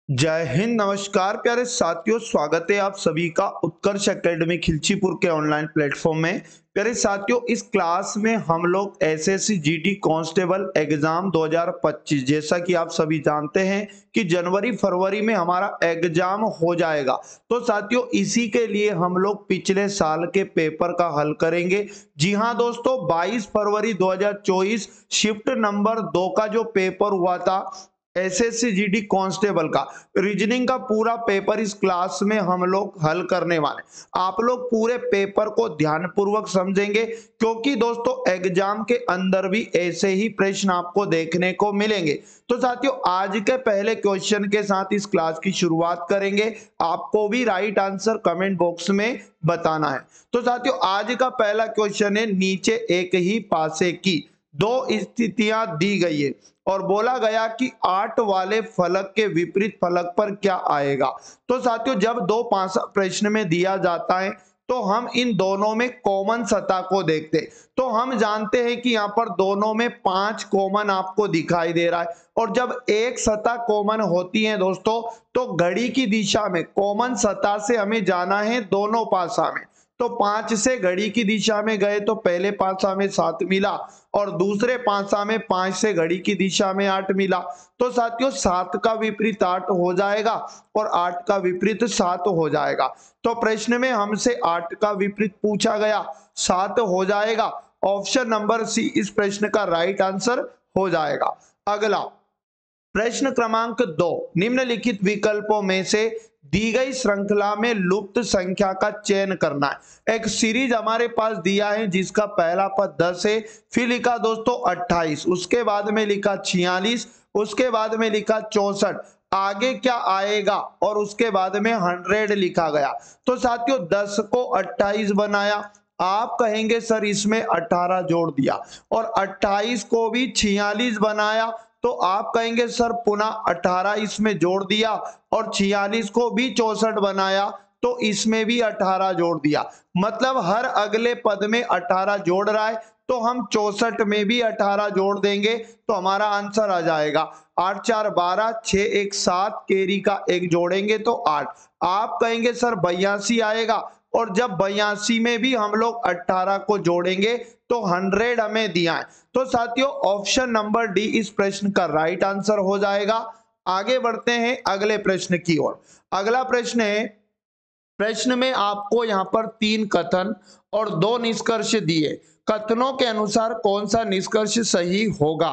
जय हिंद, नमस्कार प्यारे साथियों। स्वागत है आप सभी का उत्कर्ष एकेडमी खिलचीपुर के ऑनलाइन प्लेटफॉर्म में। प्यारे साथियों, इस क्लास में हम लोग एसएससी जीडी कांस्टेबल एग्जाम 2025, जैसा कि आप सभी जानते हैं कि जनवरी फरवरी में हमारा एग्जाम हो जाएगा। तो साथियों, इसी के लिए हम लोग पिछले साल के पेपर का हल करेंगे। जी हाँ दोस्तों, 22 फरवरी 2024 शिफ्ट नंबर 2 का जो पेपर हुआ था एसएससी जीडी कांस्टेबल का, रीजनिंग का पूरा पेपर इस क्लास में हम लोग हल करने वाले। आप लोग पूरे पेपर को ध्यानपूर्वक समझेंगे, क्योंकि दोस्तों एग्जाम के अंदर भी ऐसे ही प्रश्न आपको देखने को मिलेंगे। तो साथियों, आज के पहले क्वेश्चन के साथ इस क्लास की शुरुआत करेंगे। आपको भी राइट आंसर कमेंट बॉक्स में बताना है। तो साथियों, आज का पहला क्वेश्चन है, नीचे एक ही पासे की दो स्थितियां दी गई है और बोला गया कि 8 वाले फलक के विपरीत फलक पर क्या आएगा। तो साथियों, जब दो पासा प्रश्न में दिया जाता है तो हम इन दोनों में कॉमन सतह को देखते। तो हम जानते हैं कि यहाँ पर दोनों में 5 कॉमन आपको दिखाई दे रहा है, और जब एक सतह कॉमन होती है दोस्तों, तो घड़ी की दिशा में कॉमन सतह से हमें जाना है दोनों पासा में। तो 5 से घड़ी की दिशा में गए तो पहले पासा में 7 मिला, और दूसरे पासा में 5 से घड़ी की दिशा में 8 मिला। तो साथियों, 7 का विपरीत 8 हो जाएगा और 8 का विपरीत 7 हो जाएगा। तो प्रश्न में हमसे 8 का विपरीत पूछा गया, 7 हो जाएगा। ऑप्शन नंबर सी इस प्रश्न का राइट आंसर हो जाएगा। अगला प्रश्न क्रमांक 2, निम्नलिखित विकल्पों में से दी गई श्रृंखला में लुप्त संख्या का चयन करना है। एक सीरीज हमारे पास दिया है जिसका पहला पद 10 है, फिर लिखा दोस्तों 28, उसके बाद में लिखा 46, उसके बाद में लिखा 64, आगे क्या आएगा और उसके बाद में 100 लिखा गया। तो साथियों, 10 को 28 बनाया, आप कहेंगे सर इसमें 18 जोड़ दिया, और 28 को भी 46 बनाया, तो आप कहेंगे सर पुनः 18 इसमें जोड़ दिया, और 46 को भी 64 बनाया, तो इसमें भी 18 जोड़ दिया। मतलब हर अगले पद में 18 जोड़ रहा है, तो हम 64 में भी 18 जोड़ देंगे तो हमारा आंसर आ जाएगा 8 4 12, 6 1 7, केरी का 1 जोड़ेंगे तो 8। आप कहेंगे सर 82 आएगा, और जब 82 में भी हम लोग 18 को जोड़ेंगे तो 100 हमें दिया है। तो साथियों, ऑप्शन नंबर डी इस प्रश्न का राइट आंसर हो जाएगा। आगे बढ़ते हैं अगले प्रश्न की ओर। अगला प्रश्न है, प्रश्न में आपको यहां पर 3 कथन और 2 निष्कर्ष दिए। कथनों के अनुसार कौन सा निष्कर्ष सही होगा।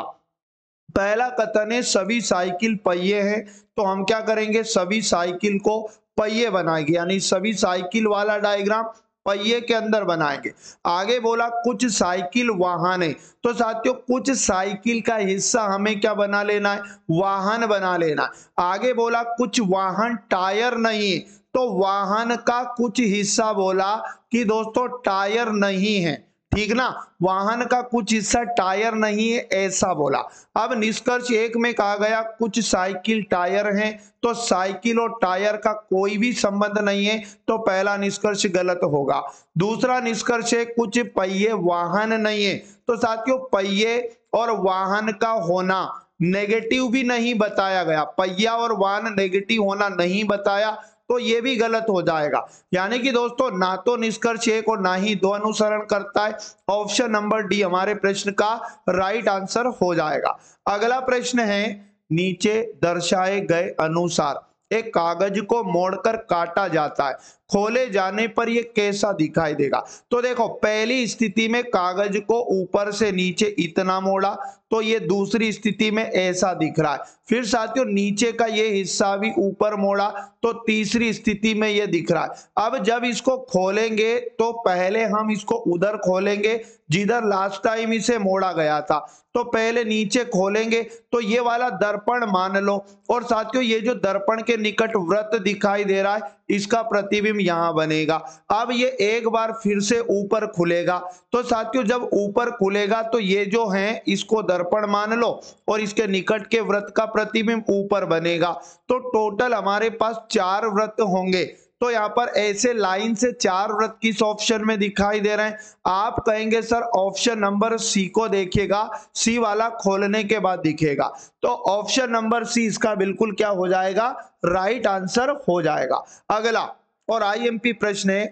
पहला कथन है, सभी साइकिल पहिए हैं, तो हम क्या करेंगे, सभी साइकिल को पहिए बनाएंगे, यानी सभी साइकिल वाला डायग्राम पहिए के अंदर बनाएंगे। आगे बोला कुछ साइकिल वाहन है, तो साथियों कुछ साइकिल का हिस्सा हमें क्या बना लेना है, वाहन बना लेना है। आगे बोला कुछ वाहन टायर नहीं है, तो वाहन का कुछ हिस्सा बोला कि दोस्तों टायर नहीं है, ठीक ना। वाहन का कुछ हिस्सा टायर नहीं है ऐसा बोला। अब निष्कर्ष 1 में कहा गया कुछ साइकिल टायर हैं, तो साइकिल और टायर का कोई भी संबंध नहीं है, तो पहला निष्कर्ष गलत होगा। दूसरा निष्कर्ष है कुछ पहिए वाहन नहीं है, तो साथियों पहिए और वाहन का होना नेगेटिव भी नहीं बताया गया, पहिया और वाहन नेगेटिव होना नहीं बताया, तो ये भी गलत हो जाएगा। यानी कि दोस्तों ना तो निष्कर्ष 1 और ना ही 2 अनुसरण करता है। ऑप्शन नंबर डी हमारे प्रश्न का राइट आंसर हो जाएगा। अगला प्रश्न है, नीचे दर्शाए गए अनुसार एक कागज को मोड़कर काटा जाता है, खोले जाने पर यह कैसा दिखाई देगा। तो देखो, पहली स्थिति में कागज को ऊपर से नीचे इतना मोड़ा, तो ये दूसरी स्थिति में ऐसा दिख रहा है। फिर साथियों नीचे का ये हिस्सा भी ऊपर मोड़ा, तो तीसरी स्थिति में ये दिख रहा है। अब जब इसको खोलेंगे तो पहले हम इसको उधर खोलेंगे जिधर लास्ट टाइम इसे मोड़ा गया था, तो पहले नीचे खोलेंगे तो ये वाला दर्पण मान लो, और साथियों ये जो दर्पण के निकट वृत्त दिखाई दे रहा है इसका प्रतिबिंब यहां बनेगा। अब ये एक बार फिर से ऊपर खुलेगा, तो साथियों जब ऊपर खुलेगा तो ये जो है इसको दर्पण मान लो, और इसके निकट के वृत्त का प्रतिबिंब ऊपर बनेगा। तो टोटल हमारे पास 4 वृत्त होंगे, तो यहाँ पर ऐसे लाइन से 4 वृत्त किस ऑप्शन में दिखाई दे रहे हैं? आप कहेंगे सर ऑप्शन नंबर सी को देखिएगा, सी वाला खोलने के बाद दिखेगा। तो ऑप्शन नंबर सी इसका बिल्कुल क्या हो जाएगा? राइट आंसर हो जाएगा। अगला और आईएमपी प्रश्न है,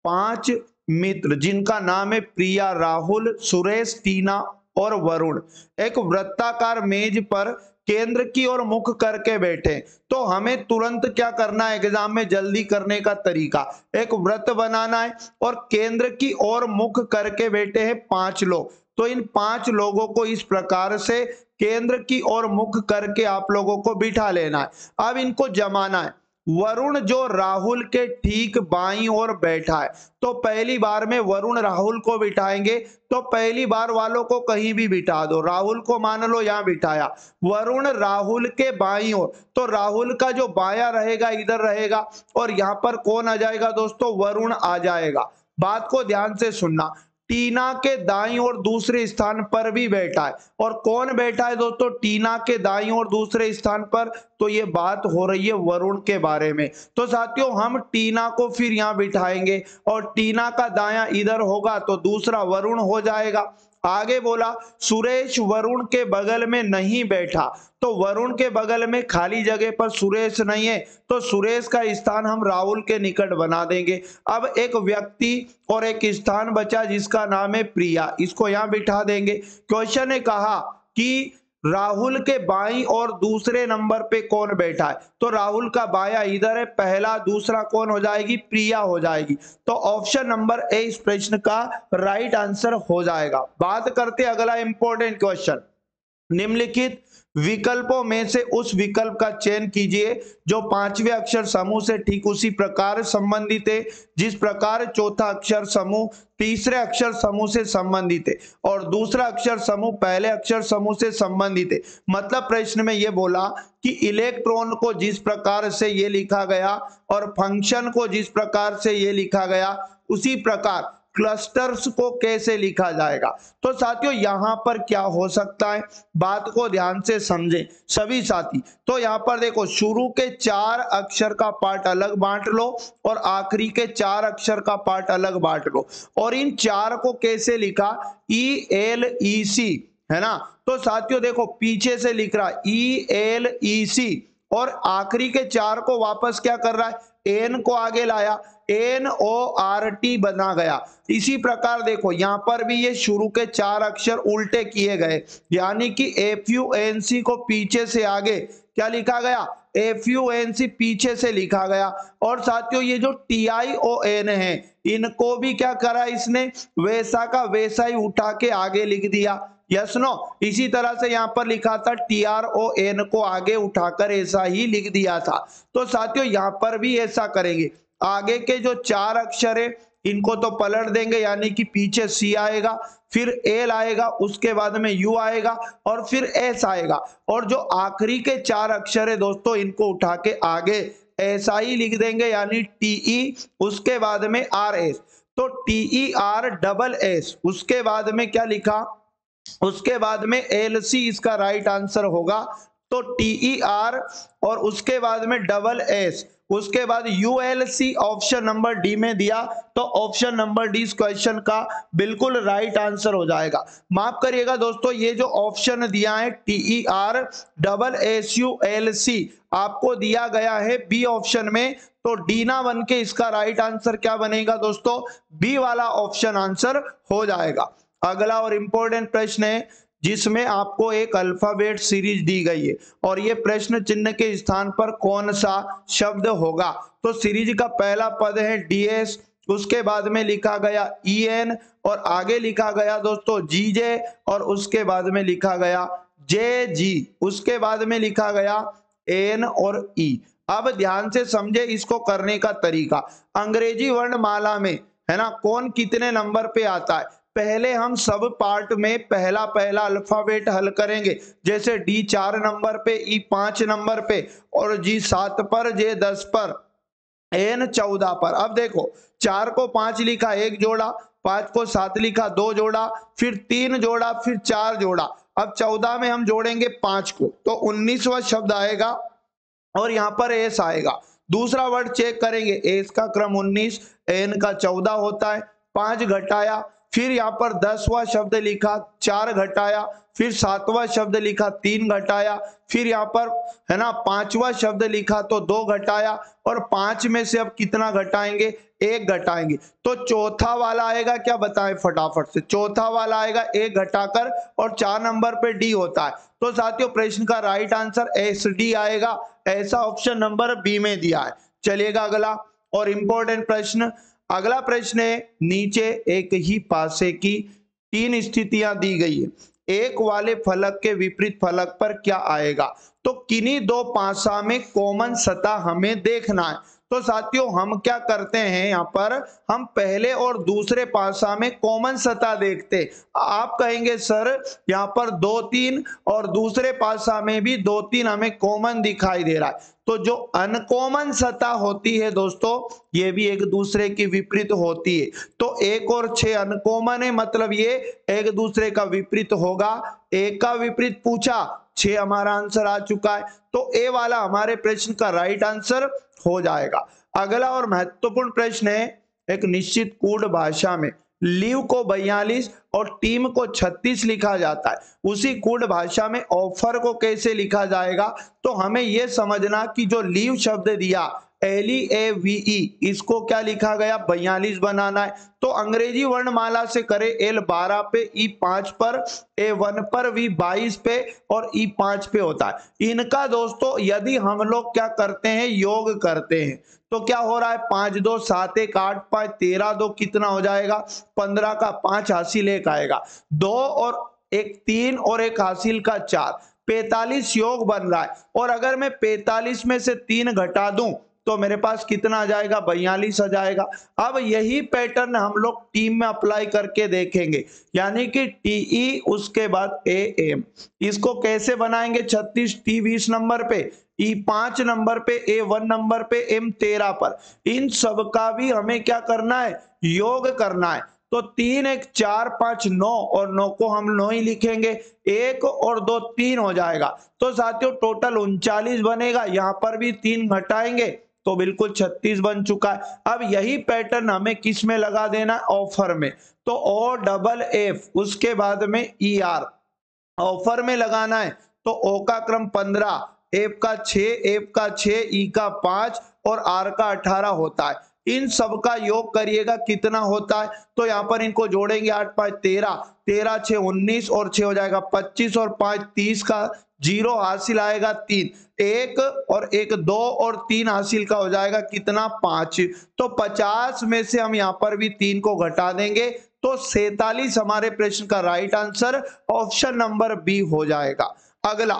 5 मित्र जिनका नाम है प्रिया, राहुल, सुरेश, टीना और वरुण एक वृत्ताकार मेज पर केंद्र की ओर मुख करके बैठे। तो हमें तुरंत क्या करना है? एग्जाम में जल्दी करने का तरीका, एक वृत्त बनाना है और केंद्र की ओर मुख करके बैठे हैं 5 लोग। तो इन 5 लोगों को इस प्रकार से केंद्र की ओर मुख करके आप लोगों को बिठा लेना है। अब इनको जमाना है। वरुण जो राहुल के ठीक बाईं ओर बैठा है, तो पहली बार में वरुण राहुल को बिठाएंगे। तो पहली बार वालों को कहीं भी बिठा दो, राहुल को मान लो यहां बिठाया, वरुण राहुल के बाईं ओर, तो राहुल का जो बायां रहेगा इधर रहेगा और यहां पर कौन आ जाएगा दोस्तों? वरुण आ जाएगा। बात को ध्यान से सुनना, टीना के दाईं ओर दूसरे स्थान पर भी बैठा है। और कौन बैठा है दोस्तों टीना के दाईं ओर दूसरे स्थान पर? तो ये बात हो रही है वरुण के बारे में। तो साथियों हम टीना को फिर यहां बिठाएंगे और टीना का दायां इधर होगा तो दूसरा वरुण हो जाएगा। आगे बोला सुरेश वरुण के बगल में नहीं बैठा, तो वरुण के बगल में खाली जगह पर सुरेश नहीं है, तो सुरेश का स्थान हम राहुल के निकट बना देंगे। अब एक व्यक्ति और एक स्थान बचा जिसका नाम है प्रिया, इसको यहां बिठा देंगे। क्वेश्चन ने कहा कि राहुल के बाईं और दूसरे नंबर पे कौन बैठा है? तो राहुल का बायां इधर है, पहला, दूसरा कौन हो जाएगी? प्रिया हो जाएगी। तो ऑप्शन नंबर ए इस प्रश्न का राइट आंसर हो जाएगा। बात करते अगला इंपॉर्टेंट क्वेश्चन, निम्नलिखित विकल्पों में से उस विकल्प का चयन कीजिए जो 5वें अक्षर समूह से ठीक उसी प्रकार संबंधित है जिस प्रकार चौथा अक्षर समूह तीसरे अक्षर समूह से संबंधित है और दूसरा अक्षर समूह पहले अक्षर समूह से संबंधित है। मतलब प्रश्न में यह बोला कि इलेक्ट्रॉन को जिस प्रकार से ये लिखा गया और फंक्शन को जिस प्रकार से ये लिखा गया उसी प्रकार क्लस्टर्स को कैसे लिखा जाएगा। तो साथियों यहां पर क्या हो सकता है, बात को ध्यान से समझें सभी साथी। तो यहां पर देखो शुरू के 4 अक्षर का पार्ट अलग बांट लो और आखिरी के 4 अक्षर का पार्ट अलग बांट लो और इन 4 को कैसे लिखा? ELEC है ना। तो साथियों देखो पीछे से लिख रहा है ELEC और आखिरी के 4 को वापस क्या कर रहा है? एन को आगे लाया, NORT बना गया। इसी प्रकार देखो यहां पर भी ये शुरू के 4 अक्षर उल्टे किए गए, यानी कि FUNC को पीछे से आगे क्या लिखा गया? FUNC पीछे से लिखा गया। और साथियों ये जो TION है इनको भी क्या करा इसने? वैसा का वैसा ही उठा के आगे लिख दिया। Yes no. इसी तरह से यहां पर लिखा था TRON को आगे उठाकर ऐसा ही लिख दिया था। तो साथियों यहां पर भी ऐसा करेंगे, आगे के जो 4 अक्षर है इनको तो पलट देंगे, यानी कि पीछे C आएगा, फिर L आएगा, उसके बाद में U आएगा और फिर S आएगा और जो आखिरी के 4 अक्षर है दोस्तों इनको उठा के आगे ऐसा ही लिख देंगे, यानी TE, उसके बाद में RS। तो TERSS, उसके बाद में क्या लिखा? उसके बाद में LC इसका राइट आंसर होगा। तो TER और उसके बाद में SS, उसके बाद ULC ऑप्शन नंबर डी में दिया, तो ऑप्शन नंबर डी इस क्वेश्चन का बिल्कुल राइट आंसर हो जाएगा। माफ करिएगा दोस्तों ये जो ऑप्शन दिया है TERSSULC आपको दिया गया है बी ऑप्शन में, तो डी ना बन के इसका राइट आंसर क्या बनेगा दोस्तों? बी वाला ऑप्शन आंसर हो जाएगा। अगला और इंपॉर्टेंट प्रश्न है जिसमें आपको एक अल्फाबेट सीरीज दी गई है और ये प्रश्न चिन्ह के स्थान पर कौन सा शब्द होगा। तो सीरीज का पहला पद है DS, उसके बाद में लिखा गया EN और आगे लिखा गया दोस्तों GJ और उसके बाद में लिखा गया JG, उसके बाद में लिखा गया N और E। अब ध्यान से समझे इसको करने का तरीका। अंग्रेजी वर्णमाला में है ना कौन कितने नंबर पे आता है, पहले हम सब पार्ट में पहला पहला अल्फाबेट हल करेंगे। जैसे D 4 नंबर पे, E 5 नंबर पे और G 7 पर, J 10 पर, N 14 पर। अब देखो 4 को 5 लिखा 1 जोड़ा, 5 को 7 लिखा 2 जोड़ा, फिर 3 जोड़ा, फिर 4 जोड़ा। अब 14 में हम जोड़ेंगे 5 को तो 19वां शब्द आएगा और यहाँ पर S आएगा। दूसरा वर्ड चेक करेंगे, एस का क्रम 19, एन का 14 होता है, 5 घटाया, फिर यहाँ पर 10वां शब्द लिखा 4 घटाया, फिर 7वां शब्द लिखा 3 घटाया, फिर यहाँ पर है ना 5वां शब्द लिखा तो 2 घटाया, और 5 में से अब कितना घटाएंगे, 1 घटाएंगे। तो चौथा वाला आएगा क्या बताएं फटाफट से, चौथा वाला आएगा 1 घटाकर, और 4 नंबर पे डी होता है। तो साथियों प्रश्न का राइट आंसर एस डी आएगा, ऐसा ऑप्शन नंबर बी में दिया है। चलिएगा अगला और इंपॉर्टेंट प्रश्न। अगला प्रश्न है, नीचे एक ही पासे की 3 स्थितियां दी गई है, एक वाले फलक के विपरीत फलक पर क्या आएगा। तो किन्हीं दो पासा में कॉमन सतह हमें देखना है। तो साथियों हम क्या करते हैं, यहाँ पर हम पहले और दूसरे पासा में कॉमन सतह देखते। आप कहेंगे सर यहाँ पर 2 3 और दूसरे पासा में भी 2 3 हमें कॉमन दिखाई दे रहा है। तो जो अनकॉमन सतह होती है दोस्तों, ये भी एक दूसरे की विपरीत होती है। तो 1 और 6 अनकॉमन है, मतलब ये एक दूसरे का विपरीत होगा। 1 का विपरीत पूछा, 6 हमारा आंसर आ चुका है। तो ए वाला हमारे प्रश्न का राइट आंसर हो जाएगा। अगला और महत्वपूर्ण प्रश्न है, एक निश्चित कोड भाषा में लीव को 42 और टीम को 36 लिखा जाता है, उसी कोड भाषा में ऑफर को कैसे लिखा जाएगा। तो हमें यह समझना कि जो लीव शब्द दिया LEAVE, इसको क्या लिखा गया, 42 बनाना है। तो अंग्रेजी वर्णमाला से करें, L 12 पे, E 5 पर, A1 पर, V 22 पे और E 5 पे होता है। इनका दोस्तों यदि हम लोग क्या करते हैं, योग करते हैं, तो क्या हो रहा है, 5 2 7 1 8 5 13 2 कितना हो जाएगा, 15 का 5 हासिल 1 आएगा, 2 और 1 3 और 1 हासिल का 4, 45 योग बन रहा है। और अगर मैं 45 में से 3 घटा दूं तो मेरे पास कितना आ जाएगा, 42 आ जाएगा। अब यही पैटर्न हम लोग टीम में अप्लाई करके देखेंगे, यानी कि TE उसके बाद AM, इसको कैसे बनाएंगे, 36 T 20 नंबर पे, E 5 नंबर पे, A1 नंबर पे, M 13 पर। इन सब का भी हमें क्या करना है, योग करना है। तो 3 1 4 5 9 और 9 को हम 9 ही लिखेंगे, 1 और 2 3 हो जाएगा। तो साथियों टोटल 39 बनेगा, यहां पर भी 3 घटाएंगे तो बिल्कुल 36 बन चुका है। अब यही पैटर्न हमें किस में लगा देना है, ऑफर में। तो OFF उसके बाद में ER ऑफर में लगाना है। तो O का क्रम 15, F का 6, F का 6, E का 5 और R का 18 होता है। इन सब का योग करिएगा कितना होता है, तो यहाँ पर इनको जोड़ेंगे, 8 5 13, 13 6 19 और 6 हो जाएगा 25 और 5 30 का 0 हासिल आएगा 3, 1 और 1 2 और 3 हासिल का हो जाएगा कितना, 5। तो 50 में से हम यहाँ पर भी 3 को घटा देंगे, तो 47 हमारे प्रश्न का right answer option number B हो जाएगा। अगला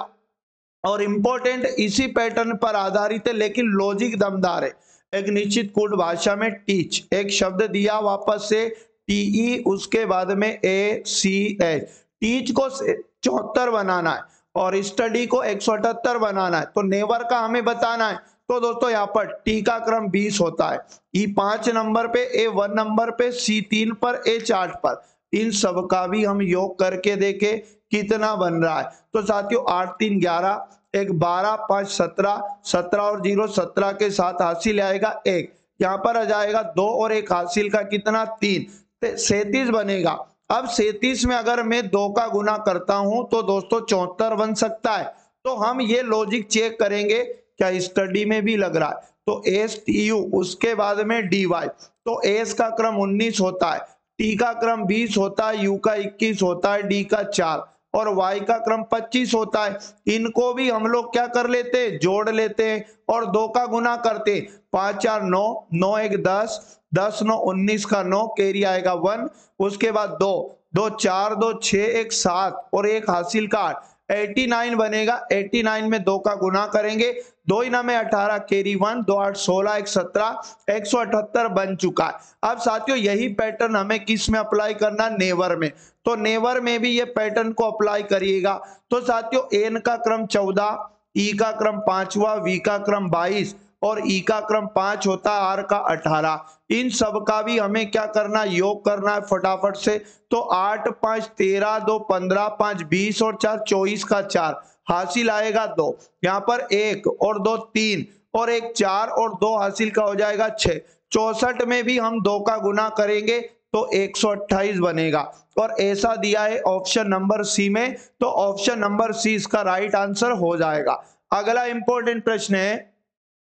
और इंपॉर्टेंट इसी पैटर्न पर आधारित है, लेकिन लॉजिक दमदार है। एक निश्चित कोड भाषा में टीच, एक शब्द दिया वापस से TE उसके बाद में ACH, टीच को 74 बनाना है और स्टडी को 178 बनाना है। तो नेवर का हमें बताना है। तो दोस्तों यहाँ पर टी का क्रम 20 होता है, E 5 नंबर पे, A1 नंबर पे, C 3 पर, H 8 पर। इन सब का भी हम योग करके देखें कितना बन रहा है। तो साथियों 8 3 11, 1 12 5 17, 17 और 0 17 के साथ हासिल आएगा 1, यहाँ पर आ जाएगा 2 और 1 हासिल का कितना, 3, 37 बनेगा। अब 37 में अगर मैं 2 का गुना करता हूं तो दोस्तों 74 बन सकता है। तो हम ये लॉजिक चेक करेंगे क्या स्टडी में भी लग रहा है। तो STU उसके बाद में DY, तो S का क्रम 19 होता है, T का क्रम 20 होता है, U का 21 होता है, D का 4 और Y का क्रम 25 होता है। इनको भी हम लोग क्या कर लेते हैं, जोड़ लेते हैं और 2 का गुना करते हैं, 5 4 9, 9 1 10, 10 9 19 का 9, कैरी आएगा 1, उसके बाद 2 2 4 2 6 1 7 और 1 हासिल का 8, 89 बनेगा। 89 में 2 का गुना करेंगे, 2 इना में 18, कैरी 1, 2 8 16 1 17, 178 बन चुका है। अब साथियों यही पैटर्न हमें किस में अप्लाई करना, नेवर में। तो नेवर में भी ये पैटर्न को अप्लाई करिएगा। तो साथियों एन का क्रम 14, ई का क्रम 5वां, वी का क्रम 22 और ई का क्रम 5 होता है, आर का 18। इन सब का भी हमें क्या करना, योग करना है फटाफट से। तो 8 5 13, 2 15, 5 20 और 4 24 का 4 हासिल आएगा 2, यहाँ पर 1 और 2 3 और एक 4 और 2 हासिल का हो जाएगा 6। 64 में भी हम 2 का गुना करेंगे तो 128 बनेगा और ऐसा दिया है ऑप्शन नंबर सी में, तो ऑप्शन नंबर सी इसका राइट आंसर हो जाएगा। अगला इंपॉर्टेंट प्रश्न है,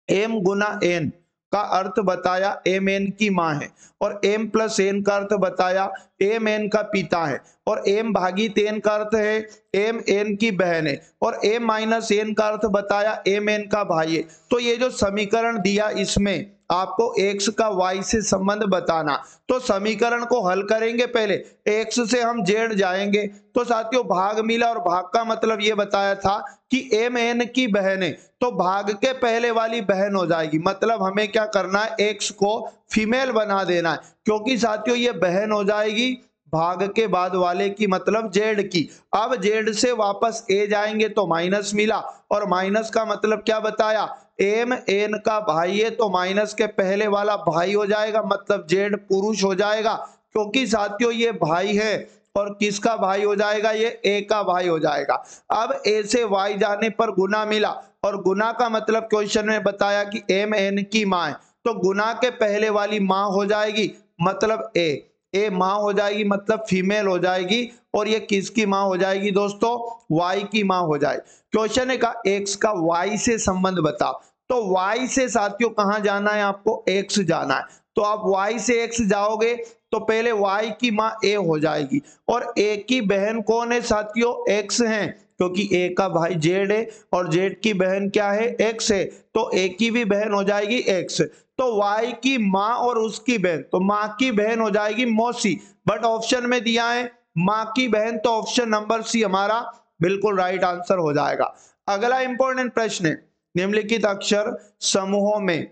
m गुना n का अर्थ बताया m n की मां है और m प्लस n का अर्थ बताया m n का पिता है और m भागित n का अर्थ है m n की बहन है और m माइनस n का अर्थ बताया m n का भाई है। तो ये जो समीकरण दिया इसमें आपको x का y से संबंध बताना, तो समीकरण को हल करेंगे। पहले x से हम z जाएंगे तो साथियों भाग मिला और भाग का मतलब ये बताया था कि m n की बहन है तो भाग के पहले वाली बहन हो जाएगी, मतलब हमें क्या करना है x को फीमेल बना देना है क्योंकि साथियों ये बहन हो जाएगी भाग के बाद वाले की मतलब जेड की। अब जेड से वापस ए जाएंगे तो माइनस मिला और माइनस का मतलब क्या बताया एम एन का भाई है तो माइनस के पहले वाला भाई हो जाएगा मतलब जेड पुरुष हो जाएगा क्योंकि साथियों ये भाई है और किसका भाई हो जाएगा ये ए का भाई हो जाएगा। अब ए से वाई जाने पर गुना मिला और गुना का मतलब क्वेश्चन में बताया कि एम एन की मां है तो गुना के पहले वाली मां हो जाएगी मतलब ए मां हो जाएगी मतलब फीमेल हो जाएगी और ये किसकी मां हो जाएगी दोस्तों वाई की मां हो जाएगी। क्वेश्चन है का एक्स का वाई से संबंध बताओ, तो वाई से साथियों कहां जाना है आपको एक्स जाना है, तो आप वाई से एक्स जाओगे तो पहले वाई की मां ए हो जाएगी और ए की बहन कौन है साथियों एक्स है क्योंकि ए का भाई जेड है और जेड की बहन क्या है एक्स है तो ए की भी बहन हो जाएगी एक्स। तो y की मां और उसकी बहन तो मां की बहन हो जाएगी मौसी, बट ऑप्शन में दिया है मां की बहन तो ऑप्शन नंबर सी हमारा बिल्कुल राइट आंसर हो जाएगा। अगला इंपॉर्टेंट प्रश्न है, निम्नलिखित अक्षर समूहों में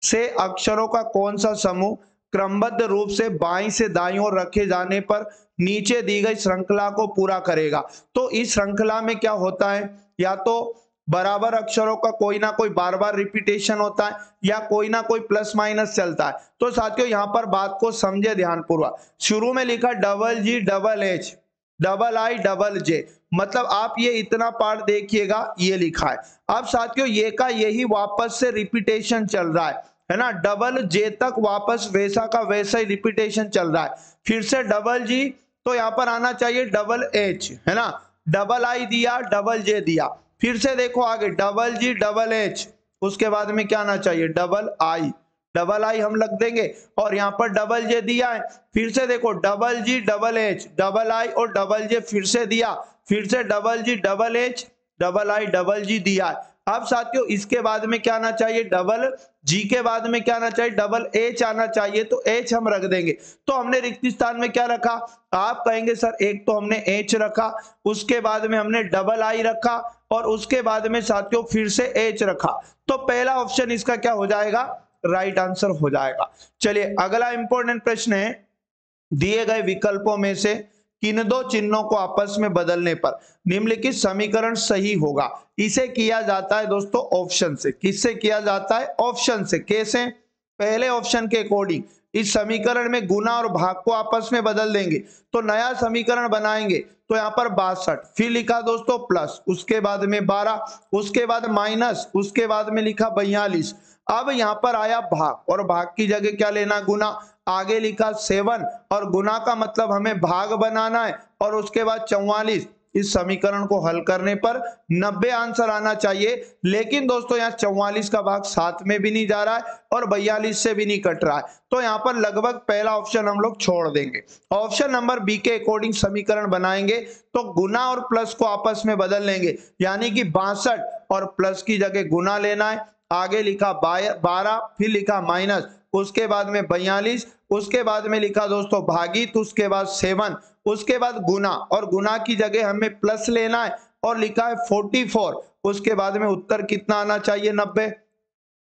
से अक्षरों का कौन सा समूह क्रमबद्ध रूप से बाईं से दाईं ओर रखे जाने पर नीचे दी गई श्रृंखला को पूरा करेगा। तो इस श्रृंखला में क्या होता है, या तो बराबर अक्षरों का कोई ना कोई बार बार रिपीटेशन होता है या कोई ना कोई प्लस माइनस चलता है। तो साथियों यहां पर बात को समझे ध्यानपूर्वक, शुरू में लिखा double G double H double I double J, मतलब आप ये इतना पार्ट देखिएगा ये लिखा है। अब साथियों ये का यही वापस से रिपीटेशन चल रहा है ना, डबल जे तक वापस वैसा का वैसा ही रिपीटेशन चल रहा है। फिर से डबल जी तो यहां पर आना चाहिए डबल एच है ना, डबल आई दिया डबल जे दिया, फिर से देखो आगे डबल जी डबल एच, उसके बाद में क्या आना चाहिए डबल आई हम लग देंगे और यहाँ पर डबल जे दिया है, फिर से देखो double G double H double आई और डबल जे फिर से दिया, फिर से double G double H double I double जी दिया है। अब साथियों इसके बाद में क्या आना चाहिए डबल जी के बाद में क्या आना चाहिए डबल एच आना चाहिए, तो एच हम रख देंगे। तो हमने रिक्त स्थान में क्या रखा, आप कहेंगे सर एक तो हमने एच रखा, उसके बाद में हमने डबल आई रखा और उसके बाद में साथियों फिर से एच रखा, तो पहला ऑप्शन इसका क्या हो जाएगा राइट आंसर हो जाएगा। चलिए अगला इंपॉर्टेंट प्रश्न है, दिए गए विकल्पों में से किन दो चिन्हों को आपस में बदलने पर निम्नलिखित समीकरण सही होगा। इसे किया जाता है दोस्तों ऑप्शन से, किससे किया जाता है ऑप्शन से। कैसे, पहले ऑप्शन के अकॉर्डिंग इस समीकरण में गुना और भाग को आपस में बदल देंगे तो नया समीकरण बनाएंगे, तो यहाँ पर 62 फिर लिखा दोस्तों प्लस, उसके बाद में 12, उसके बाद माइनस, उसके बाद में लिखा 42। अब यहाँ पर आया भाग और भाग की जगह क्या लेना गुना, आगे लिखा 7 और गुना का मतलब हमें भाग बनाना है और उसके बाद 44। इस समीकरण को हल करने पर 90 आंसर आना चाहिए, लेकिन दोस्तों यहाँ 44 का भाग 7 में भी नहीं जा रहा है और 42 से भी नहीं कट रहा है, तो यहाँ पर लगभग पहला ऑप्शन हम लोग छोड़ देंगे। ऑप्शन नंबर बी के अकॉर्डिंग समीकरण बनाएंगे तो गुना और प्लस को आपस में बदल लेंगे, यानी कि 62 और प्लस की जगह गुना लेना है, आगे लिखा 12 फिर लिखा माइनस, उसके बाद में 42, उसके बाद में लिखा दोस्तों भागित, उसके बाद 7, उसके बाद गुना और गुना की जगह हमें प्लस लेना है और लिखा है 44, उसके बाद में उत्तर कितना आना चाहिए 90।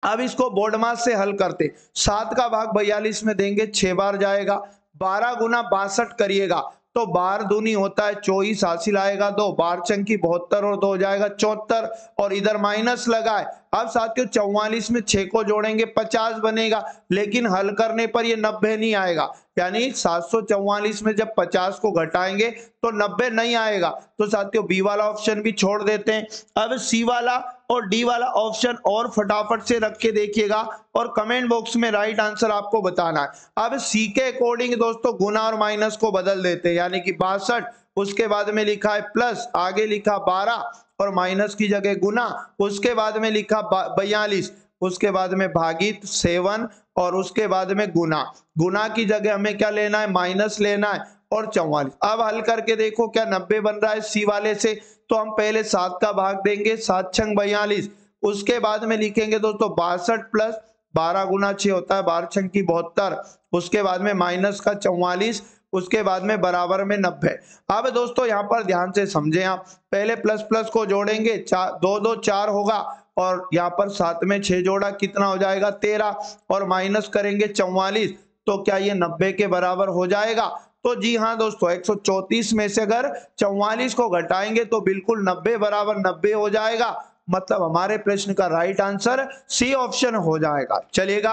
अब इसको बोर्ड मास से हल करते, 7 का भाग 42 में देंगे 6 बार जाएगा, 12 गुना 62 करिएगा तो 12 दूनी होता है 24 हासिल आएगा 2, 12 चंकी 72 और 2 हो जाएगा 74 और इधर माइनस लगाए अब साथियों 44 में 6 को जोड़ेंगे 50 बनेगा, लेकिन हल करने पर ये 90 नहीं आएगा, यानी 744 में जब 50 को घटाएंगे तो 90 नहीं आएगा। तो साथियों बी वाला ऑप्शन भी छोड़ देते हैं। अब सी वाला और डी वाला ऑप्शन और फटाफट से रख के देखिएगा और कमेंट बॉक्स में राइट आंसर आपको बताना है। अब सी के अकॉर्डिंग दोस्तों गुना और माइनस को बदल देते हैं, यानी कि 62, उसके बाद में लिखा है प्लस, आगे लिखा 12 और माइनस की जगह गुना, उसके बाद में लिखा 42, उसके बाद में भागित 7 और उसके बाद में गुना, गुना की जगह हमें क्या लेना है, माइनस लेना है और 44। अब हल करके देखो क्या 90 बन रहा है सी वाले से, तो हम पहले 7 का भाग देंगे, 7 छंग 42, उसके बाद में लिखेंगे दोस्तों 62 प्लस 12 गुना 6 होता है 12 छंग की 72, उसके बाद में माइनस का 44, उसके बाद में बराबर में 90। अब दोस्तों यहाँ पर ध्यान से समझें आप, पहले प्लस प्लस को जोड़ेंगे, 2 2 4 होगा और यहाँ पर 7 में 6 जोड़ा कितना हो जाएगा 13 और माइनस करेंगे 44, तो क्या ये 90 के बराबर हो जाएगा? तो जी हाँ दोस्तों, 134 में से अगर 44 को घटाएंगे तो बिल्कुल 90 बराबर 90 हो जाएगा, मतलब हमारे प्रश्न का राइट आंसर सी ऑप्शन हो जाएगा। चलिएगा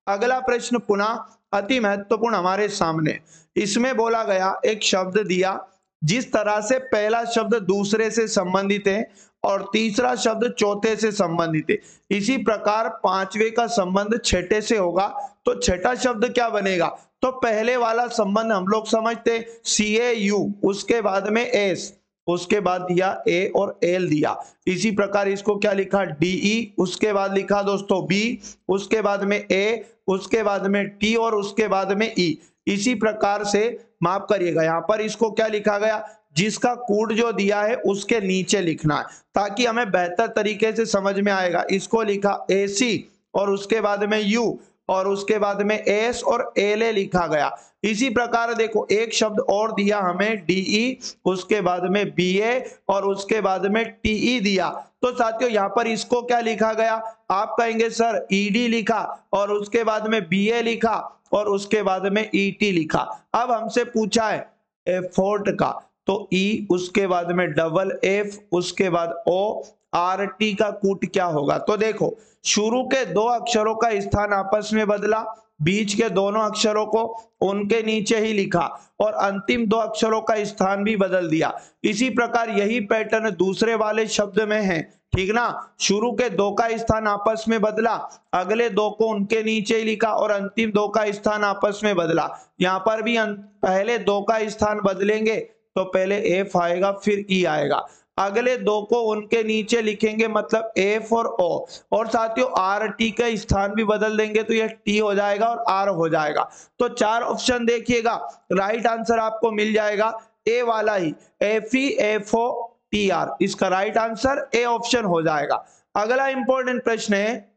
अगला प्रश्न पुनः अति महत्वपूर्ण हमारे सामने, इसमें बोला गया एक शब्द दिया जिस तरह से पहला शब्द दूसरे से संबंधित है और तीसरा शब्द चौथे से संबंधित है, इसी प्रकार पांचवे का संबंध छठे से होगा, तो छठा शब्द क्या बनेगा? तो पहले वाला संबंध हम लोग समझते CAU, उसके बाद में S, उसके बाद दिया A और L दिया, इसी प्रकार इसको क्या लिखा DE, उसके बाद लिखा दोस्तों B, उसके बाद में A, उसके बाद में T और उसके बाद में E। इसी प्रकार से माफ करिएगा, यहाँ पर इसको क्या लिखा गया, जिसका कोड जो दिया है उसके नीचे लिखना है ताकि हमें बेहतर तरीके से समझ में आएगा। इसको लिखा AC और उसके बाद में U और उसके बाद में S और LA लिखा गया। इसी प्रकार देखो एक शब्द और दिया हमें DE, उसके बाद में BA और उसके बाद में TE दिया, तो साथियों यहाँ पर इसको क्या लिखा गया, आप कहेंगे सर ED लिखा और उसके बाद में BA लिखा और उसके बाद में ET लिखा। अब हमसे पूछा है एफोर्ट का, तो E, उसके बाद में डबल F, उसके बाद O, RT का कूट क्या होगा? तो देखो शुरू के दो अक्षरों का स्थान आपस में बदला, बीच के दोनों अक्षरों को उनके नीचे ही लिखा और अंतिम दो अक्षरों का स्थान भी बदल दिया। इसी प्रकार यही पैटर्न दूसरे वाले शब्द में है, ठीक ना, शुरू के दो का स्थान आपस में बदला, अगले दो को उनके नीचे ही लिखा और अंतिम दो का स्थान आपस में बदला। यहाँ पर भी पहले दो का स्थान बदलेंगे तो पहले F आएगा फिर E आएगा, अगले दो को उनके नीचे लिखेंगे मतलब F और O, और साथियों RT का स्थान भी बदल देंगे तो यह T हो जाएगा और R हो जाएगा। तो चार ऑप्शन देखिएगा, राइट आंसर आपको मिल जाएगा ए वाला ही, FEFOTR, इसका राइट आंसर ए ऑप्शन हो जाएगा। अगला इंपॉर्टेंट प्रश्न है,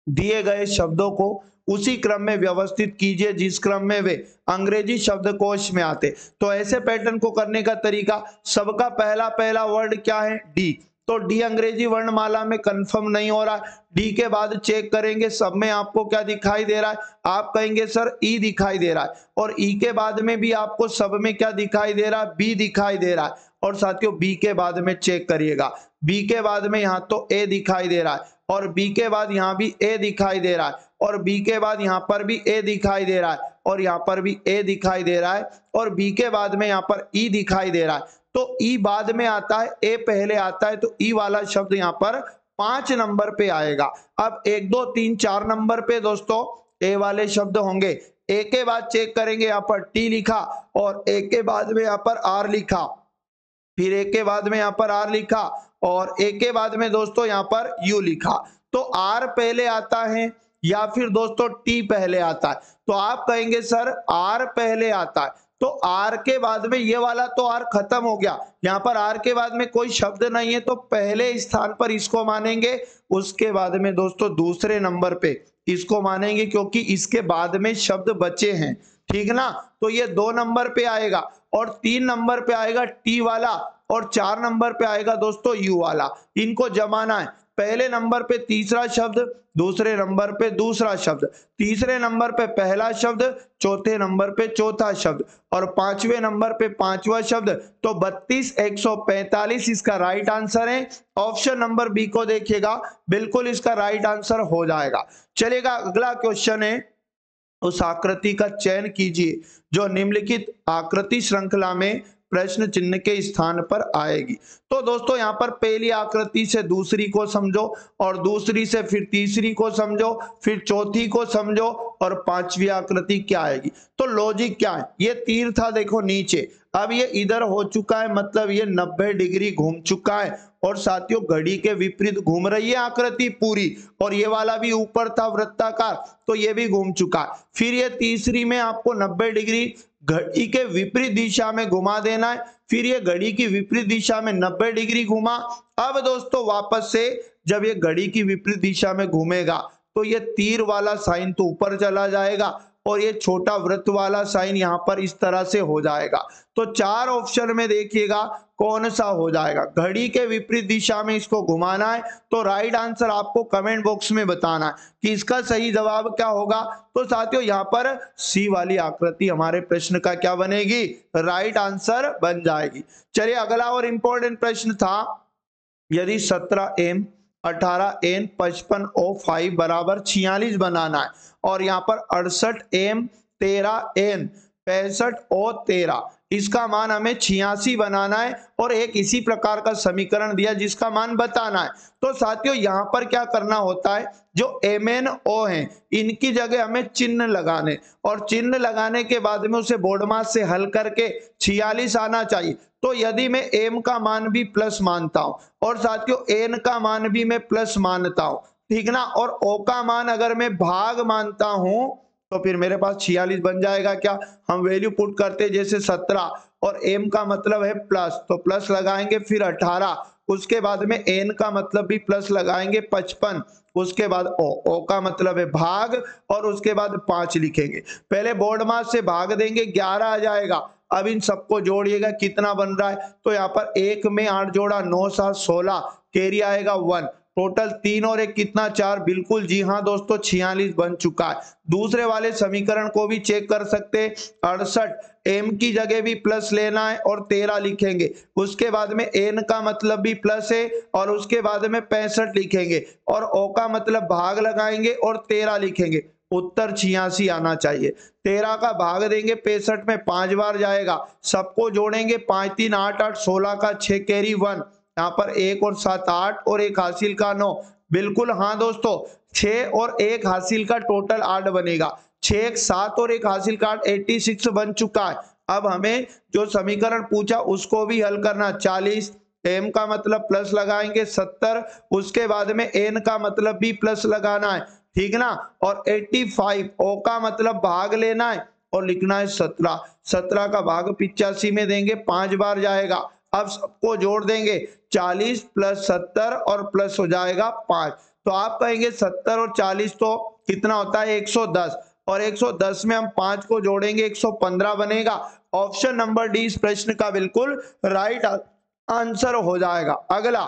दिए गए शब्दों को उसी क्रम में व्यवस्थित कीजिए जिस क्रम में वे अंग्रेजी शब्दकोश में आते। तो ऐसे पैटर्न को करने का तरीका, सबका पहला वर्ड क्या है? डी, तो डी अंग्रेजी वर्णमाला में कंफर्म नहीं हो रहा, डी के बाद चेक करेंगे सब में आपको क्या दिखाई दे रहा है, आप कहेंगे सर ई दिखाई दे रहा है, और ई के बाद में भी आपको सब में क्या दिखाई दे रहा है? बी दिखाई दे रहा है। और साथियों बी के बाद में चेक करिएगा, बी के बाद में यहाँ तो ए दिखाई दे रहा है और बी के बाद यहाँ भी ए दिखाई दे रहा है और बी के बाद यहाँ पर भी ए दिखाई दे रहा है और यहाँ पर भी ए दिखाई दे रहा है और बी के बाद में यहाँ पर ई दिखाई दे रहा है। तो ई बाद में आता है, ए पहले आता है, तो ई वाला शब्द यहाँ पर 5 नंबर पे आएगा। अब 1 2 3 4 नंबर पे दोस्तों ए वाले शब्द होंगे। ए के बाद चेक करेंगे, यहाँ पर टी लिखा और ए के बाद में यहाँ पर आर लिखा, फिर ए के बाद में यहाँ पर आर लिखा और ए के बाद में दोस्तों यहाँ पर यू लिखा। तो आर पहले आता है या फिर दोस्तों टी पहले आता है? तो आप कहेंगे सर आर पहले आता है, तो आर के बाद में ये वाला तो आर खत्म हो गया, यहाँ पर आर के बाद में कोई शब्द नहीं है, तो पहले स्थान पर इसको मानेंगे, उसके बाद में दोस्तों दूसरे नंबर पे इसको मानेंगे क्योंकि इसके बाद में शब्द बचे हैं, ठीक ना। तो ये 2 नंबर पे आएगा और 3 नंबर पे आएगा टी वाला और 4 नंबर पे आएगा दोस्तों यू वाला। इनको जमाना है, पहले नंबर पे तीसरा शब्द, दूसरे नंबर पे दूसरा शब्द, तीसरे नंबर पे पहला शब्द, चौथे नंबर पे चौथा शब्द और पांचवें नंबर पे पांचवा शब्द। तो 32 145 इसका राइट आंसर है। ऑप्शन नंबर बी को देखिएगा, बिल्कुल इसका राइट आंसर हो जाएगा। चलिएगा अगला क्वेश्चन है, उस आकृति का चयन कीजिए जो निम्नलिखित आकृति श्रृंखला में प्रश्न चिन्ह के स्थान पर आएगी। तो दोस्तों यहाँ पर पहली आकृति से दूसरी को समझो और दूसरी से फिर तीसरी को समझो, फिर चौथी को समझो और पांचवी आकृति क्या आएगी। तो लॉजिक क्या है, ये तीर था देखो नीचे, अब ये इधर हो चुका है, मतलब ये 90 डिग्री घूम चुका है और साथियों घड़ी के विपरीत घूम रही है आकृति पूरी, और ये वाला भी ऊपर था वृत्ताकार तो ये भी घूम चुका है। फिर ये तीसरी में आपको 90 डिग्री घड़ी के विपरीत दिशा में घुमा देना है, फिर ये घड़ी की विपरीत दिशा में 90 डिग्री घुमा। अब दोस्तों वापस से जब ये घड़ी की विपरीत दिशा में घूमेगा तो ये तीर वाला साइन तो ऊपर चला जाएगा और ये छोटा वृत्त वाला साइन यहाँ पर इस तरह से हो जाएगा। तो चार ऑप्शन में देखिएगा कौन सा हो जाएगा। घड़ी के विपरीत दिशा में इसको घुमाना है, तो राइट आंसर आपको कमेंट बॉक्स में बताना है कि इसका सही जवाब क्या होगा। तो साथियों यहाँ पर सी वाली आकृति हमारे प्रश्न का क्या बनेगी, राइट आंसर बन जाएगी। चलिए अगला और इंपॉर्टेंट प्रश्न था, यदि 17m 18n 55O5 बराबर 46 बनाना है और यहाँ पर 68m 13n 65O13 इसका मान हमें 86 बनाना है और एक इसी प्रकार का समीकरण दिया जिसका मान बताना है। तो साथियों यहाँ पर क्या करना होता है, जो MNO है इनकी जगह हमें चिन्ह लगाने, और चिन्ह लगाने के बाद में उसे बोर्ड मास से हल करके 46 आना चाहिए। तो यदि मैं m का मान भी प्लस मानता हूं और साथियों n का मान भी मैं प्लस मानता हूं, ठीक ना, और o का मान अगर मैं भाग मानता हूं तो फिर मेरे पास 46 बन जाएगा। क्या हम वैल्यू पुट करते जैसे 17 और m का मतलब है प्लस, तो प्लस लगाएंगे, फिर 18, उसके बाद में n का मतलब भी प्लस लगाएंगे 55, उसके बाद o का मतलब है भाग और उसके बाद 5 लिखेंगे। पहले बोर्ड मास से भाग देंगे 11 आ जाएगा। अब इन सबको जोड़िएगा कितना बन रहा है, तो यहाँ पर 1 में 8 जोड़ा 9 7 16, कैरी आएगा 1, टोटल 3 और 1 कितना 4, बिल्कुल जी हाँ दोस्तों 46 बन चुका है। दूसरे वाले समीकरण को भी चेक कर सकते हैं, 68 m की जगह भी प्लस लेना है और 13 लिखेंगे, उसके बाद में n का मतलब भी प्लस है और उसके बाद में 65 लिखेंगे और o का मतलब भाग लगाएंगे और 13 लिखेंगे। उत्तर 86 आना चाहिए। 13 का भाग देंगे 65 में 5 बार जाएगा, सबको जोड़ेंगे 5 3 8 8 16 का 6 कैरी 1, यहाँ पर 1 और 7 8 और 1 हासिल का 9, बिल्कुल हाँ दोस्तों 6 और 1 हासिल का टोटल 8 बनेगा, 6 7 और 1 हासिल का 8 86 बन चुका है। अब हमें जो समीकरण पूछा उसको भी हल करना, 40 m का मतलब प्लस लगाएंगे 70, उसके बाद में n का मतलब भी प्लस लगाना है, ठीक ना, और 85 o का मतलब भाग लेना है और लिखना है 17, 17 का भाग 85 में देंगे 5 बार जाएगा। अब सबको जोड़ देंगे 40 प्लस 70 और प्लस हो जाएगा 5, तो आप कहेंगे 70 और 40 तो कितना होता है 110, और 110 में हम 5 को जोड़ेंगे 115 बनेगा। ऑप्शन नंबर डी इस प्रश्न का बिल्कुल राइट आंसर हो जाएगा। अगला,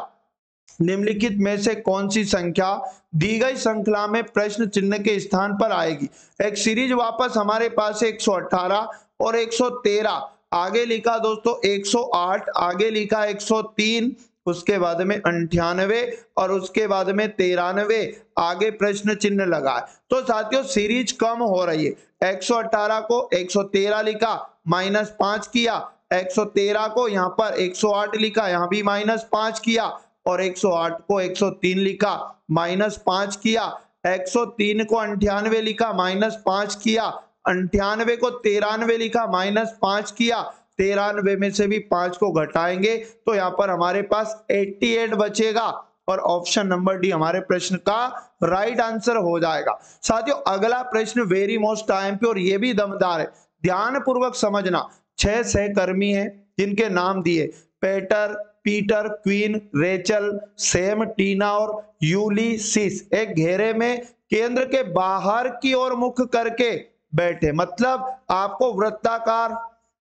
निम्नलिखित में से कौन सी संख्या दी गई श्रृंखला में प्रश्न चिन्ह के स्थान पर आएगी। एक सीरीज वापस हमारे पास 118 और 113, आगे लिखा दोस्तों 108, आगे लिखा 103, उसके बाद में 98 और उसके बाद में 93, आगे प्रश्न चिन्ह लगा। तो साथियों सीरीज कम हो रही है, 118 को 113 लिखा -5 किया, 113 को यहाँ पर 108 लिखा, यहाँ भी -5 किया, और 108 को 103 लिखा -5 किया, 103 को 98 लिखा -5 किया, 98 को 93 लिखा -5 किया, 93 में से भी 5 को घटाएंगे तो यहाँ पर हमारे पास 88 बचेगा और ऑप्शन नंबर डी हमारे प्रश्न का राइट आंसर हो जाएगा। साथियों अगला प्रश्न वेरी मोस्ट टाइम पे और ये भी दमदार है, ध्यान पूर्वक समझना। 6 सहकर्मी हैं जिनके नाम दिए पेटर, पीटर, क्वीन, रेचल, सैम, टीना और यूलिसिस एक घेरे में केंद्र के बाहर की ओर मुख करके बैठे, मतलब आपको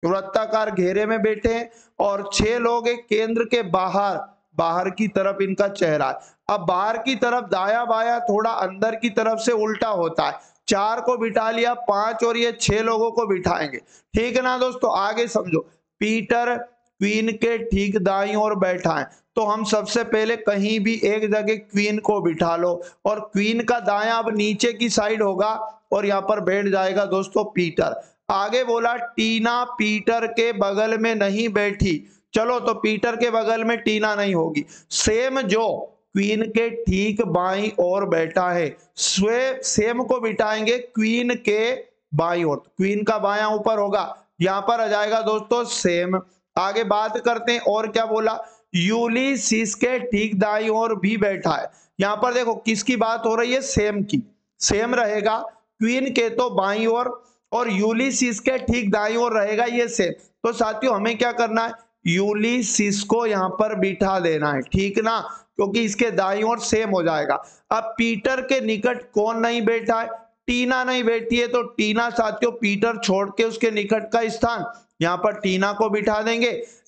वृत्ताकार घेरे में बैठे और 6 लोग एक केंद्र के बाहर बाहर की तरफ इनका चेहरा है। अब बाहर की तरफ दाया बाया थोड़ा अंदर की तरफ से उल्टा होता है। 4 को बिठा लिया, 5 और ये 6 लोगों को बिठाएंगे। ठीक है ना दोस्तों, आगे समझो। पीटर क्वीन के ठीक दाईं ओर बैठा है, तो हम सबसे पहले कहीं भी एक जगह क्वीन को बिठा लो और क्वीन का दायां अब नीचे की साइड होगा और यहाँ पर बैठ जाएगा दोस्तों पीटर। आगे बोला टीना पीटर के बगल में नहीं बैठी, चलो तो पीटर के बगल में टीना नहीं होगी। सेम जो क्वीन के ठीक बाईं ओर बैठा है, सेम को बिठाएंगे क्वीन के बाईं ओर, क्वीन का बायां ऊपर होगा, यहां पर आ जाएगा दोस्तों सेम। आगे बात करते हैं और क्या बोला, यूलिसिस के ठीक दाईं ओर भी बैठा है। यहां पर देखो किसकी बात हो रही है, सेम की, सेम रहेगा। क्वीन के तो बाईं ओर और यूलिसिस के ठीक दाईं ओर रहेगा ये सेम। तो साथियों हमें क्या करना है, यूलिसिस को यहां पर बिठा देना है, ठीक ना, क्योंकि इसके दाईं ओर सेम हो जाएगा। अब पीटर के निकट कौन नहीं बैठा है, टीना नहीं बैठी है, तो टीना साथियों पीटर छोड़ के उसके निकट का स्थान यहाँ पर टीना को बिठा देंगे।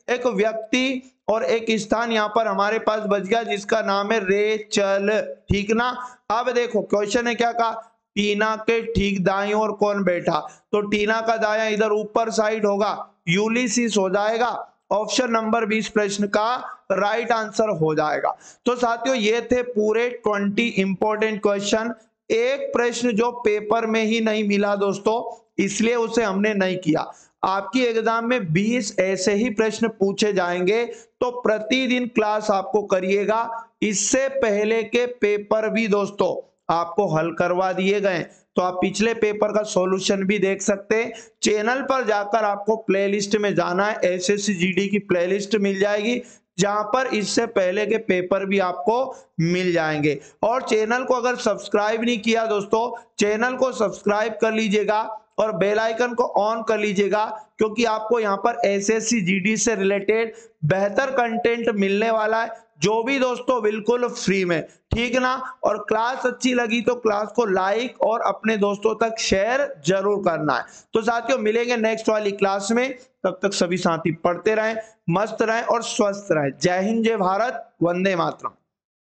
एक व्यक्ति और एक स्थान यहाँ पर हमारे पास बच गया जिसका नाम है रेचल, ठीक ना। अब देखो क्वेश्चन है क्या कहा, टीना के ठीक दाईं ओर कौन बैठा, तो टीना का दायां इधर ऊपर साइड होगा, यूलिसिस हो जाएगा। ऑप्शन नंबर 20 प्रश्न का राइट आंसर हो जाएगा। तो साथियों ये थे पूरे 20 इंपॉर्टेंट क्वेश्चन। एक प्रश्न जो पेपर में ही नहीं मिला दोस्तों, इसलिए उसे हमने नहीं किया। आपकी एग्जाम में 20 ऐसे ही प्रश्न पूछे जाएंगे, तो प्रतिदिन क्लास आपको करिएगा। इससे पहले के पेपर भी दोस्तों आपको हल करवा दिए गए, तो आप पिछले पेपर का सॉल्यूशन भी देख सकते हैं। चैनल पर जाकर आपको प्लेलिस्ट में जाना है, एसएससी जीडी की प्लेलिस्ट मिल जाएगी, जहां पर इससे पहले के पेपर भी आपको मिल जाएंगे। और चैनल को अगर सब्सक्राइब नहीं किया दोस्तों, चैनल को सब्सक्राइब कर लीजिएगा और बेल आइकन को ऑन कर लीजिएगा, क्योंकि आपको यहां पर एसएससी जीडी से रिलेटेड बेहतर कंटेंट मिलने वाला है, जो भी दोस्तों बिल्कुल फ्री में, ठीक ना। और क्लास अच्छी लगी तो क्लास को लाइक और अपने दोस्तों तक शेयर जरूर करना है। तो साथियों मिलेंगे नेक्स्ट वाली क्लास में, तब तक सभी साथी पढ़ते रहें, मस्त रहें और स्वस्थ रहें। जय हिंद, जय भारत, वंदे मातरम।